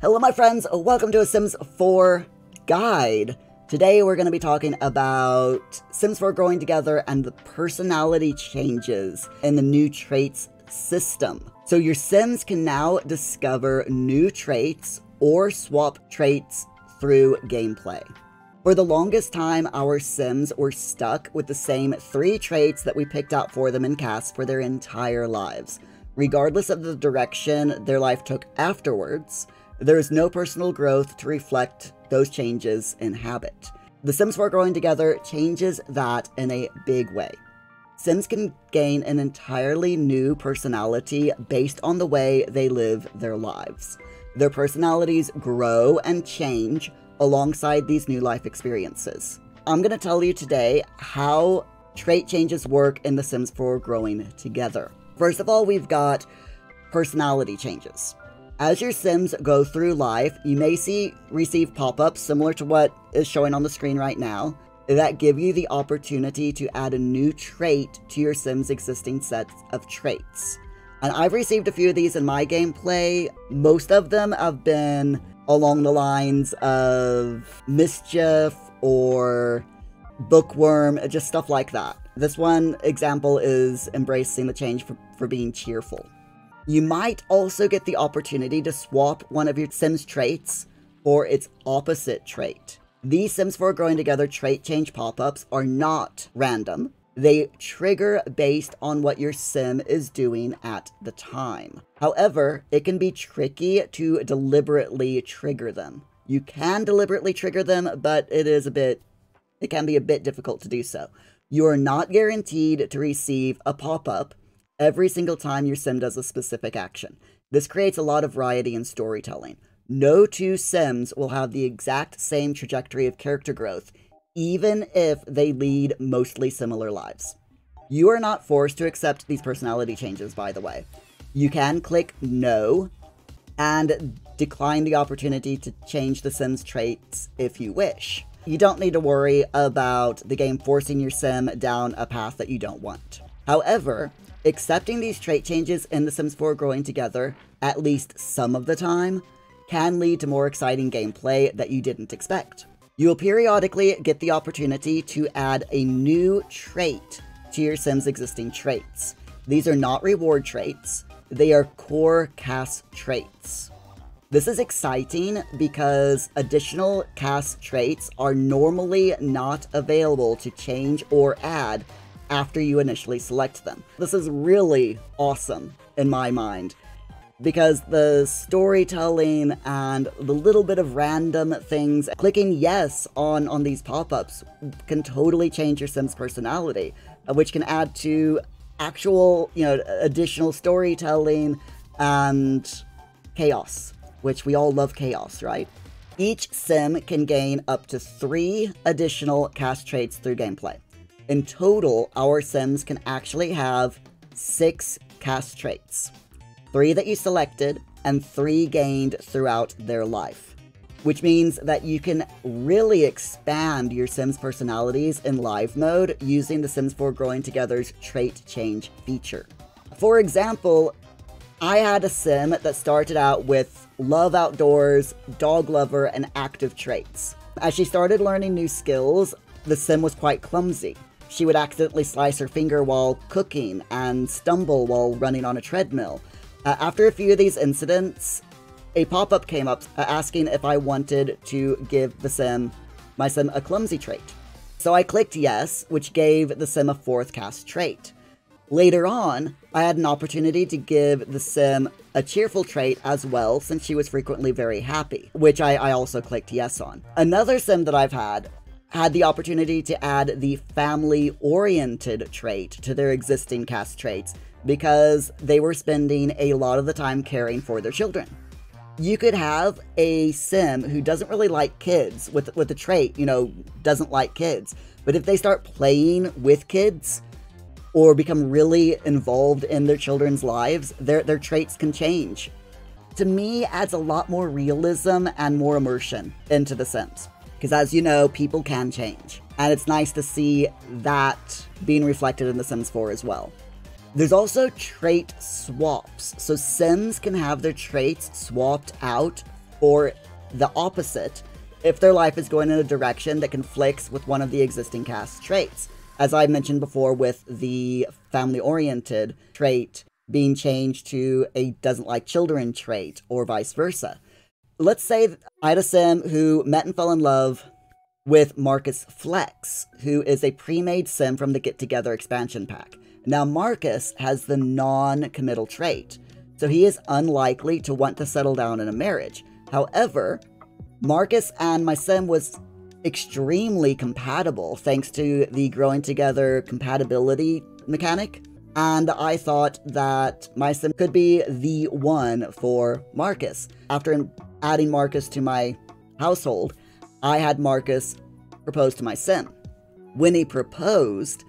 Hello my friends, welcome to a Sims 4 guide. Today we're going to be talking about Sims 4 growing together and the personality changes in the new traits system. So your Sims can now discover new traits or swap traits through gameplay. For the longest time, our Sims were stuck with the same 3 traits that we picked out for them in cast for their entire lives. Regardless of the direction their life took afterwards, there is no personal growth to reflect those changes in habit. The Sims 4 growing together changes that in a big way. Sims can gain an entirely new personality based on the way they live their lives. Their personalities grow and change alongside these new life experiences. I'm going to tell you today how trait changes work in The Sims 4 growing together. First of all, we've got personality changes. As your Sims go through life, you may receive pop-ups similar to what is showing on the screen right now that give you the opportunity to add a new trait to your Sims' existing sets of traits. And I've received a few of these in my gameplay. Most of them have been along the lines of mischief or bookworm, just stuff like that. This one example is embracing the change for being cheerful. You might also get the opportunity to swap one of your Sims traits for its opposite trait. These Sims 4 growing together trait change pop-ups are not random. They trigger based on what your Sim is doing at the time. However, it can be tricky to deliberately trigger them. You can deliberately trigger them, but it can be a bit difficult to do so. You are not guaranteed to receive a pop-up every single time your Sim does a specific action. This creates a lot of variety in storytelling. No two Sims will have the exact same trajectory of character growth, even if they lead mostly similar lives. You are not forced to accept these personality changes, by the way. You can click no and decline the opportunity to change the Sim's traits if you wish. You don't need to worry about the game forcing your Sim down a path that you don't want. However, accepting these trait changes in The Sims 4 growing together, at least some of the time, can lead to more exciting gameplay that you didn't expect. You will periodically get the opportunity to add a new trait to your Sim's existing traits. These are not reward traits, they are core cast traits. This is exciting because additional cast traits are normally not available to change or add after you initially select them. This is really awesome in my mind because the storytelling and the little bit of random things, clicking yes on these pop-ups can totally change your Sim's personality, which can add to actual, additional storytelling and chaos, which we all love chaos, right? Each Sim can gain up to 3 additional cast traits through gameplay. In total, our Sims can actually have 6 cast traits. 3 that you selected, and 3 gained throughout their life. Which means that you can really expand your Sims' personalities in live mode using The Sims 4 growing together's trait change feature. For example, I had a Sim that started out with love outdoors, dog lover, and active traits. As she started learning new skills, the Sim was quite clumsy. She would accidentally slice her finger while cooking and stumble while running on a treadmill. After a few of these incidents, a pop-up came up asking if I wanted to give my Sim a clumsy trait. So I clicked yes, which gave the Sim a 4th cast trait. Later on, I had an opportunity to give the Sim a cheerful trait as well, since she was frequently very happy, which I also clicked yes on. Another Sim that I've had the opportunity to add the family-oriented trait to their existing cast traits because they were spending a lot of the time caring for their children. You could have a Sim who doesn't really like kids with the trait, doesn't like kids, but if they start playing with kids or become really involved in their children's lives, their traits can change. To me, adds a lot more realism and more immersion into The Sims. Because as you know, people can change. And it's nice to see that being reflected in The Sims 4 as well. There's also trait swaps. So Sims can have their traits swapped out or the opposite if their life is going in a direction that conflicts with one of the existing cast traits. As I mentioned before with the family-oriented trait being changed to a doesn't like children trait, or vice versa. Let's say I had a sim who met and fell in love with Marcus Flex, who is a pre-made sim from the Get Together expansion pack. Now Marcus has the non-committal trait, so he is unlikely to want to settle down in a marriage. However, Marcus and my sim was extremely compatible thanks to the growing together compatibility mechanic, and I thought that my sim could be the one for Marcus. After adding Marcus to my household, I had Marcus propose to my sim. When he proposed,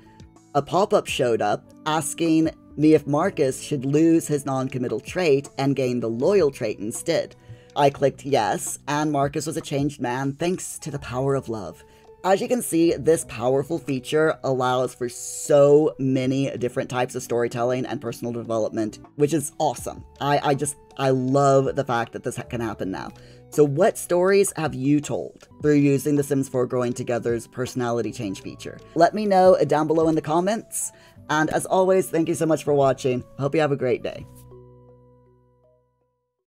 a pop-up showed up asking me if Marcus should lose his non-committal trait and gain the loyal trait instead. I clicked yes, and Marcus was a changed man thanks to the power of love. As you can see, this powerful feature allows for so many different types of storytelling and personal development, which is awesome. I love the fact that this can happen now. So what stories have you told through using The Sims 4 Growing Together's personality change feature? Let me know down below in the comments. And as always, thank you so much for watching. Hope you have a great day.